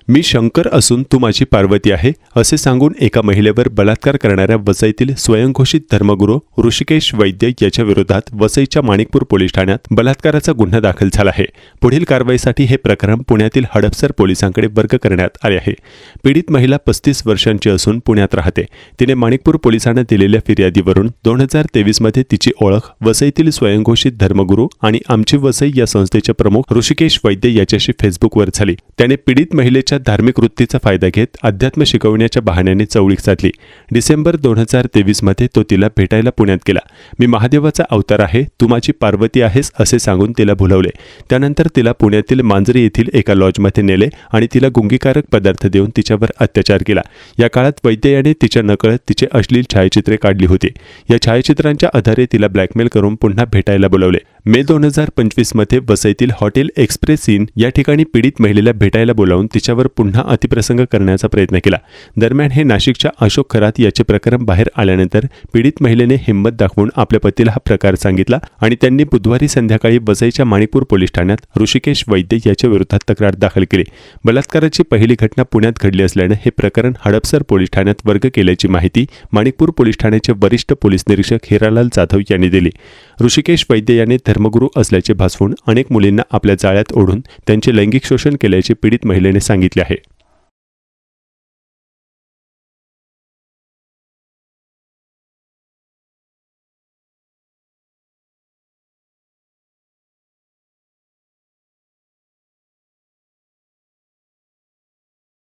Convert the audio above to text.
मी शंकर असून तू माझी पार्वती आहे असे सांगून एका महिलेवर बलात्कार करणाऱ्या वसईतील स्वयंघोषित धर्मगुरू ऋषिकेश वैद्य याच्या विरोधात वसईच्या माणिकपूर पोलीस ठाण्यात बलात्काराचा गुन्हा दाखल झाला आहे। पुढील कारवाईसाठी हे प्रकरण पुण्यातील हडपसर पोलिसांकडे वर्ग करण्यात आले आहे। पीडित महिला 35 वर्षांची असून पुण्यात राहते। तिने माणिकपूर पोलिसांना दिलेल्या फिर्यादीवरून 2023 मध्ये तिची ओळख वसईतील स्वयंघोषित धर्मगुरू आणि आमची वसई या संस्थेचे प्रमुख ऋषिकेश वैद्य याच्याशी फेसबुकवर झाली। त्याने पीडित महिलेच्या धार्मिक वृत्तीचा फायदा घेत अध्यात्म शिकवण्याच्या बहाण्याने चौळीक साधली। डिसेंबर 2023 मध्ये तो तिला भेटायला पुण्यात गेला। मी महादेवाचा अवतार आहे, तू माझी पार्वती आहेस असे सांगून तिला भुलवले। त्यानंतर तिला पुण्यातील मांजरी येथील एका लॉजमध्ये नेले आणि तिला गुंगीकारक पदार्थ देऊन तिच्यावर अत्याचार केला। या काळात वैद्य याने तिच्या नकळत तिचे अश्लील छायाचित्रे काढली होती। या छायाचित्रांच्या आधारे तिला ब्लॅकमेल करून पुन्हा भेटायला बोलावले। मे 2025 मध्ये वसईतील हॉटेल एक्सप्रेस इन या ठिकाणी पीडित महिलेला भेटायला बोलावून तिच्यावर पुन्हा अतिप्रसंग करण्याचा प्रयत्न केला। दरम्यान हे नाशिकच्या अशोक खरात याचे प्रकरण बाहेर आल्यानंतर पीडित महिलेने हिंमत दाखवून आपल्या पतीला हा प्रकार सांगितला आणि त्यांनी बुधवारी संध्याकाळी वसईच्या माणिकपूर पोलीस ठाण्यात ऋषिकेश वैद्य याच्या विरोधात तक्रार दाखल केली। बलात्काराची पहिली घटना पुण्यात घडली असल्याने हे प्रकरण हडपसर पोलीस ठाण्यात वर्ग केल्याची माहिती माणिकपूर पोलीस ठाण्याचे वरिष्ठ पोलीस निरीक्षक हिरालाल जाधव यांनी दिली। ऋषिकेश वैद्य याने धर्मगुरू असल्याचे भासवून अनेक मुलींना आपल्या जाळ्यात ओढून त्यांचे लैंगिक शोषण केल्याचे पीडित महिलेने सांगितले आहे।